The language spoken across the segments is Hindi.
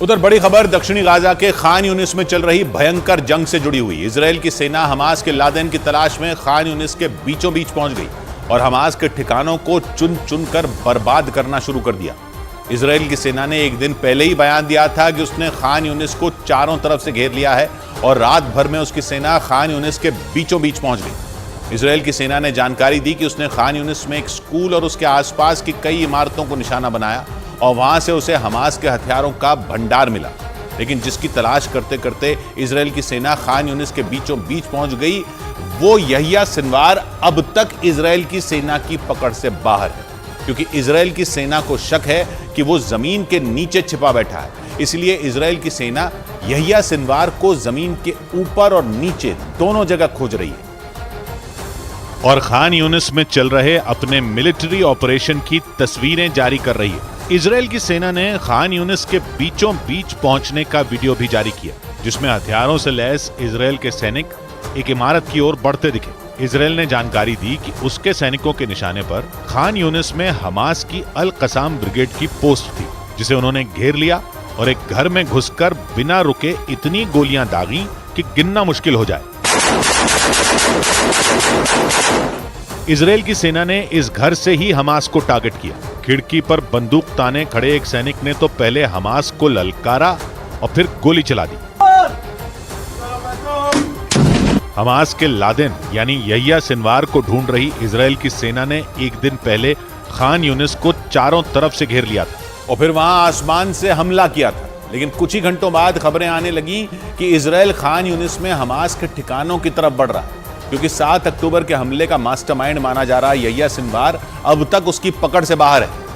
उधर बड़ी खबर दक्षिणी गाजा के खान यूनिस में चल रही भयंकर जंग से जुड़ी हुई। इजराइल की सेना हमास के लादेन की तलाश में खान यूनिस के बीचों बीच पहुंच गई और हमास के ठिकानों को चुन चुन कर बर्बाद करना शुरू कर दिया। इजराइल की सेना ने एक दिन पहले ही बयान दिया था कि उसने खान यूनिस को चारों तरफ से घेर लिया है और रात भर में उसकी सेना खान यूनिस के बीचों बीच पहुंच गई। इजराइल की सेना ने जानकारी दी कि उसने खान यूनिस में एक स्कूल और उसके आसपास की कई इमारतों को निशाना बनाया और वहां से उसे हमास के हथियारों का भंडार मिला, लेकिन जिसकी तलाश करते करते इजराइल की सेना खान यूनिस के बीचों बीच पहुंच गई, वो यहिया सिनवार अब तक इजराइल की सेना की पकड़ से बाहर है, क्योंकि इजराइल की सेना को शक है कि वो जमीन के नीचे छिपा बैठा है। इसलिए इजराइल की सेना यहिया सिनवार को जमीन के ऊपर और नीचे दोनों जगह खोज रही है और खान यूनिस में चल रहे अपने मिलिट्री ऑपरेशन की तस्वीरें जारी कर रही है। इजराइल की सेना ने खान यूनिस के बीचों बीच पहुंचने का वीडियो भी जारी किया, जिसमें हथियारों से लैस इजराइल के सैनिक एक इमारत की ओर बढ़ते दिखे। इजराइल ने जानकारी दी कि उसके सैनिकों के निशाने पर खान यूनिस में हमास की अल कसाम ब्रिगेड की पोस्ट थी, जिसे उन्होंने घेर लिया और एक घर में घुसकर बिना रुके इतनी गोलियां दागी कि गिनना मुश्किल हो जाए। इजराइल की सेना ने इस घर से ही हमास को टारगेट किया। खिड़की पर बंदूक ताने खड़े एक सैनिक ने तो पहले हमास को ललकारा और फिर गोली चला दी। हमास के लादेन यानी यहिया सिनवार को ढूंढ रही इजराइल की सेना ने एक दिन पहले खान यूनिस को चारों तरफ से घेर लिया था और फिर वहां आसमान से हमला किया था। लेकिन कुछ ही घंटों बाद खबरें आने लगी कि इजराइल खान यूनिस में हमास के ठिकानों की तरफ बढ़ रहा है, क्योंकि 7 अक्टूबर के हमले का मास्टरमाइंड माना जा रहा यहिया सिनवार अब तक उसकी पकड़ से बाहर है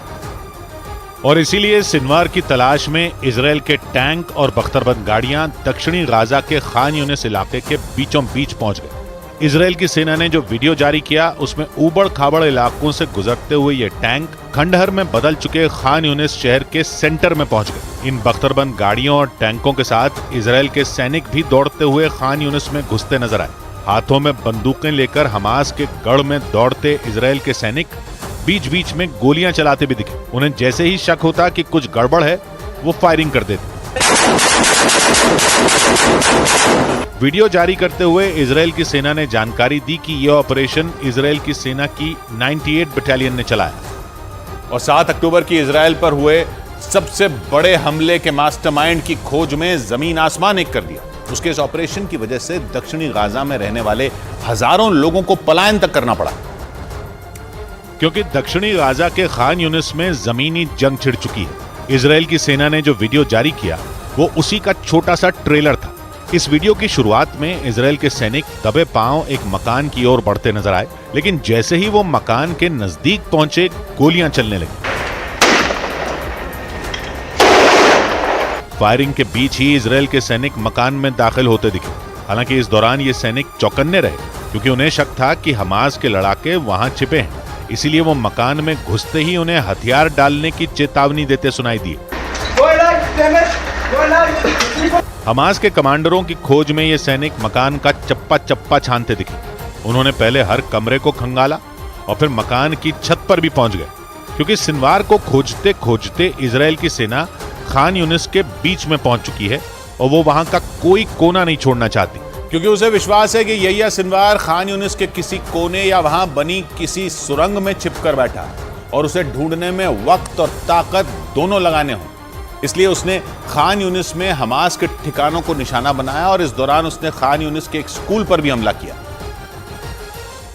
और इसीलिए सिनवार की तलाश में इजराइल के टैंक और बख्तरबंद गाड़ियां दक्षिणी गाजा के खान यूनिस इलाके के बीचों बीच पहुंच गए। इजराइल की सेना ने जो वीडियो जारी किया उसमें ऊबड़ खाबड़ इलाकों से गुजरते हुए ये टैंक खंडहर में बदल चुके खान यूनिस शहर के सेंटर में पहुंच गए। इन बख्तरबंद गाड़ियों और टैंकों के साथ इजराइल के सैनिक भी दौड़ते हुए खान यूनिस में घुसते नजर आए। हाथों में बंदूकें लेकर हमास के गढ़ में दौड़ते इजराइल के सैनिक बीच बीच में गोलियां चलाते भी दिखे। उन्हें जैसे ही शक होता कि कुछ गड़बड़ है, वो फायरिंग कर देते। वीडियो जारी करते हुए इजराइल की सेना ने जानकारी दी कि यह ऑपरेशन इजराइल की सेना की 98 बटालियन ने चलाया और 7 अक्टूबर की इजराइल पर हुए सबसे बड़े हमले के मास्टरमाइंड की खोज में जमीन आसमान एक कर दिया। उसके इस ऑपरेशन की वजह से दक्षिणी गाजा में रहने वाले हजारों लोगों को पलायन तक करना पड़ा, क्योंकि दक्षिणी गाजा के खान यूनिस में जमीनी जंग छिड़ चुकी है। इजराइल की सेना ने जो वीडियो जारी किया वो उसी का छोटा सा ट्रेलर था। इस वीडियो की शुरुआत में इजराइल के सैनिक दबे पांव एक मकान की ओर बढ़ते नजर आए, लेकिन जैसे ही वो मकान के नजदीक पहुंचे, गोलियां चलने लगी। फायरिंग के बीच ही इजराइल के सैनिक मकान में दाखिल होते दिखे। हालांकि इस दौरान ये सैनिक चौकन्ने रहे, क्योंकि उन्हें शक था कि हमास के लड़ाके वहां छिपे हैं। इसीलिए वो मकान में घुसते ही उन्हें हथियार डालने की चेतावनी देते सुनाई दिए। हमास के कमांडरों की खोज में ये सैनिक मकान का चप्पा चप्पा छानते दिखे। उन्होंने पहले हर कमरे को खंगाला और फिर मकान की छत पर भी पहुंच गए, क्योंकि सिनवार को खोजते खोजते इजराइल की सेना खान यूनिस के बीच में पहुंच चुकी है और वो वहां का कोई कोना नहीं छोड़ना चाहती, क्योंकि उसे विश्वास है कि यहिया सिनवार खान यूनिस के किसी कोने या वहां बनी किसी सुरंग में छिपकर बैठा है और उसे ढूंढने में वक्त और ताकत दोनों लगाने हों। इसलिए उसने खान यूनिस में हमास के ठिकानों को निशाना बनाया और इस दौरान उसने खान यूनिस के एक स्कूल पर भी हमला किया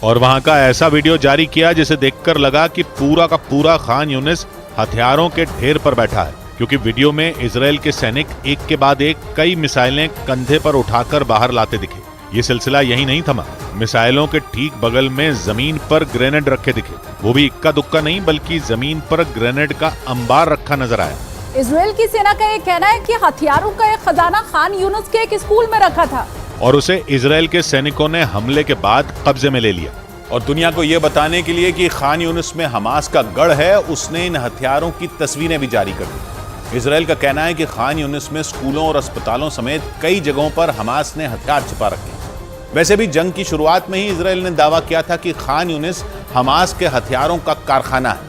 और वहां का ऐसा वीडियो जारी किया जिसे देखकर लगा कि पूरा का पूरा खान यूनिस हथियारों के ढेर पर बैठा है, क्योंकि वीडियो में इजराइल के सैनिक एक के बाद एक कई मिसाइलें कंधे पर उठाकर बाहर लाते दिखे। ये सिलसिला यही नहीं थमा, मिसाइलों के ठीक बगल में जमीन पर ग्रेनेड रखे दिखे। वो भी इक्का दुक्का नहीं, बल्कि जमीन पर ग्रेनेड का अंबार रखा नजर आया। इजराइल की सेना का ये कहना है कि हथियारों का एक खजाना खान यूनिस के एक स्कूल में रखा था और उसे इजराइल के सैनिकों ने हमले के बाद कब्जे में ले लिया। और दुनिया को यह बताने के लिए कि खान यूनिस में हमास का गढ़ है, उसने इन हथियारों की तस्वीरें भी जारी कर दी। इजराइल का कहना है कि खान यूनिस में स्कूलों और अस्पतालों समेत कई जगहों पर हमास ने हथियार छिपा रखे। वैसे भी जंग की शुरुआत में ही इजराइल ने दावा किया था कि खान यूनिस हमास के हथियारों का कारखाना है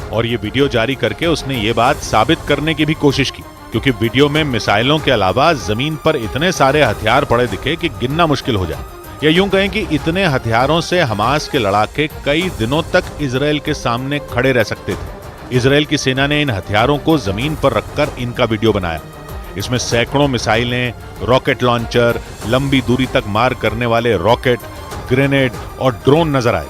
और ये वीडियो जारी करके उसने ये बात साबित करने की भी कोशिश की। क्योंकि वीडियो में मिसाइलों के अलावा जमीन पर इतने सारे हथियार पड़े दिखे कि गिनना मुश्किल हो जाए, या यूं कहें कि इतने हथियारों से हमास के लड़ाके कई दिनों तक इजराइल के सामने खड़े रह सकते थे। इजराइल की सेना ने इन हथियारों को जमीन पर रखकर इनका वीडियो बनाया। इसमें सैकड़ों मिसाइलें, रॉकेट लॉन्चर, लंबी दूरी तक मार करने वाले रॉकेट, ग्रेनेड और ड्रोन नजर आए।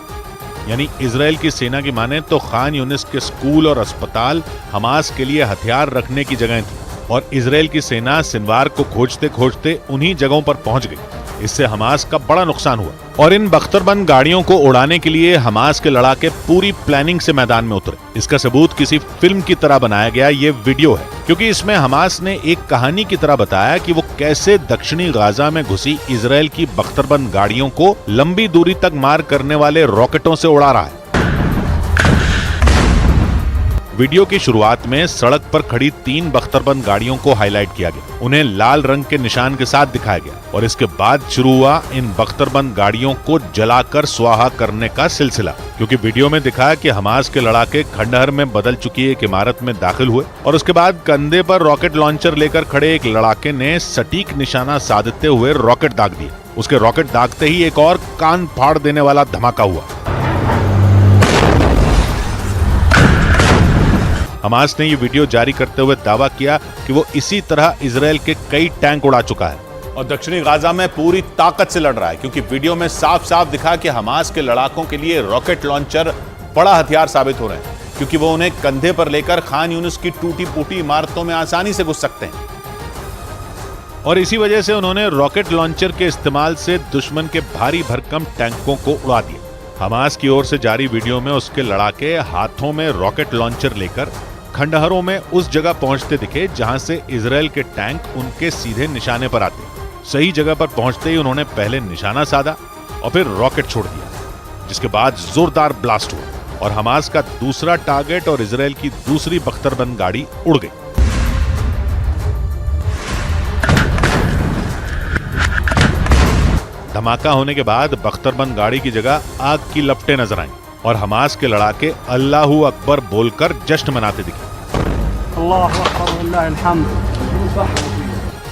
यानी इजराइल की सेना की माने तो खान यूनिस के स्कूल और अस्पताल हमास के लिए हथियार रखने की जगह थी, और इजराइल की सेना सिनवार को खोजते खोजते उन्हीं जगहों पर पहुंच गई। इससे हमास का बड़ा नुकसान हुआ, और इन बख्तरबंद गाड़ियों को उड़ाने के लिए हमास के लड़ाके पूरी प्लानिंग से मैदान में उतरे। इसका सबूत किसी फिल्म की तरह बनाया गया ये वीडियो है, क्योंकि इसमें हमास ने एक कहानी की तरह बताया कि वो कैसे दक्षिणी गाजा में घुसी इजराइल की बख्तरबंद गाड़ियों को लंबी दूरी तक मार करने वाले रॉकेटों से उड़ा रहा है। वीडियो की शुरुआत में सड़क पर खड़ी 3 बख्तरबंद गाड़ियों को हाईलाइट किया गया, उन्हें लाल रंग के निशान के साथ दिखाया गया, और इसके बाद शुरू हुआ इन बख्तरबंद गाड़ियों को जलाकर स्वाहा करने का सिलसिला। क्योंकि वीडियो में दिखाया कि हमास के लड़ाके खंडहर में बदल चुकी एक इमारत में दाखिल हुए, और उसके बाद कंधे पर रॉकेट लॉन्चर लेकर खड़े एक लड़ाके ने सटीक निशाना साधते हुए रॉकेट दाग दिए। उसके रॉकेट दागते ही एक और कान फाड़ देने वाला धमाका हुआ। हमास ने ये वीडियो जारी करते हुए दावा किया कि वो इसी तरह इजराइल के कई टैंक उड़ा चुका है और दक्षिणी गाजा में पूरी ताकत से लड़ रहा है, क्योंकि वीडियो में साफ साफ दिखा कि हमास के लड़ाकों के लिए रॉकेट लॉन्चर बड़ा हथियार साबित हो रहे हैं, क्योंकि वो उन्हें कंधे पर लेकर खान यूनिस की टूटी फूटी इमारतों में आसानी से घुस सकते हैं। और इसी वजह से उन्होंने रॉकेट लॉन्चर के इस्तेमाल से दुश्मन के भारी भरकम टैंकों को उड़ा दिया। हमास की ओर से जारी वीडियो में उसके लड़ाके हाथों में रॉकेट लॉन्चर लेकर खंडहरों में उस जगह पहुंचते दिखे जहां से इजराइल के टैंक उनके सीधे निशाने पर आते। सही जगह पर पहुंचते ही उन्होंने पहले निशाना साधा और फिर रॉकेट छोड़ दिया, जिसके बाद जोरदार ब्लास्ट हुआ और हमास का दूसरा टारगेट और इजराइल की दूसरी बख्तरबंद गाड़ी उड़ गई। धमाका होने के बाद बख्तरबंद गाड़ी की जगह आग की लपटें नजर आईं और हमास के लड़ाके अल्लाहू अकबर बोलकर जश्न मनाते दिखे।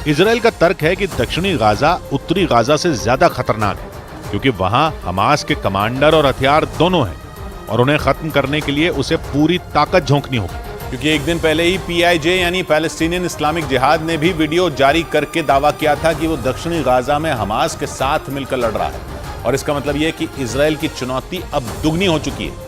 इजराइल का तर्क है कि दक्षिणी गाजा उत्तरी गाजा से ज्यादा खतरनाक है, क्योंकि वहां हमास के कमांडर और हथियार दोनों हैं और उन्हें खत्म करने के लिए उसे पूरी ताकत झोंकनी होगी। क्योंकि एक दिन पहले ही PIJ यानी पैलेस्टीनियन इस्लामिक जिहाद ने भी वीडियो जारी करके दावा किया था कि वो दक्षिणी गाजा में हमास के साथ मिलकर लड़ रहा है, और इसका मतलब यह कि इजराइल की चुनौती अब दुगनी हो चुकी है।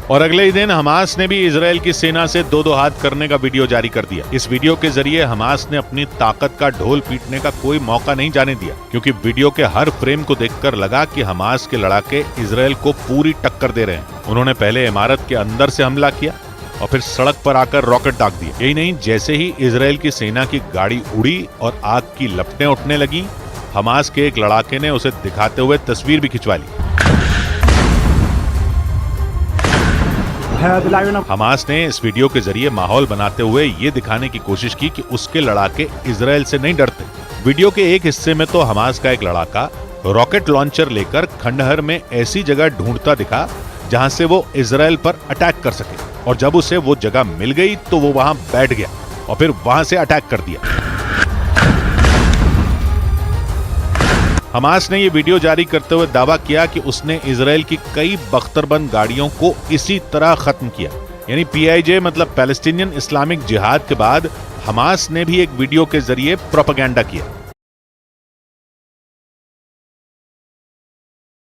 और अगले ही दिन हमास ने भी इजराइल की सेना से दो हाथ करने का वीडियो जारी कर दिया। इस वीडियो के जरिए हमास ने अपनी ताकत का ढोल पीटने का कोई मौका नहीं जाने दिया, क्योंकि वीडियो के हर फ्रेम को देखकर लगा कि हमास के लड़ाके इजराइल को पूरी टक्कर दे रहे हैं। उन्होंने पहले इमारत के अंदर से हमला किया और फिर सड़क पर आकर रॉकेट दाग दिए। यही नहीं, जैसे ही इजराइल की सेना की गाड़ी उड़ी और आग की लपटें उठने लगी, हमास के एक लड़ाके ने उसे दिखाते हुए तस्वीर भी खिंचवा ली। हमास ने इस वीडियो के जरिए माहौल बनाते हुए ये दिखाने की कोशिश की कि उसके लड़ाके इजराइल से नहीं डरते। वीडियो के एक हिस्से में तो हमास का एक लड़ाका रॉकेट लॉन्चर लेकर खंडहर में ऐसी जगह ढूंढता दिखा जहां से वो इजराइल पर अटैक कर सके, और जब उसे वो जगह मिल गई तो वो वहां बैठ गया और फिर वहां से अटैक कर दिया। हमास ने ये वीडियो जारी करते हुए दावा किया कि उसने इजराइल की कई बख्तरबंद गाड़ियों को इसी तरह खत्म किया। यानी PIJ मतलब पैलेस्टीनियन इस्लामिक जिहाद के बाद हमास ने भी एक वीडियो के जरिए प्रोपेगेंडा किया।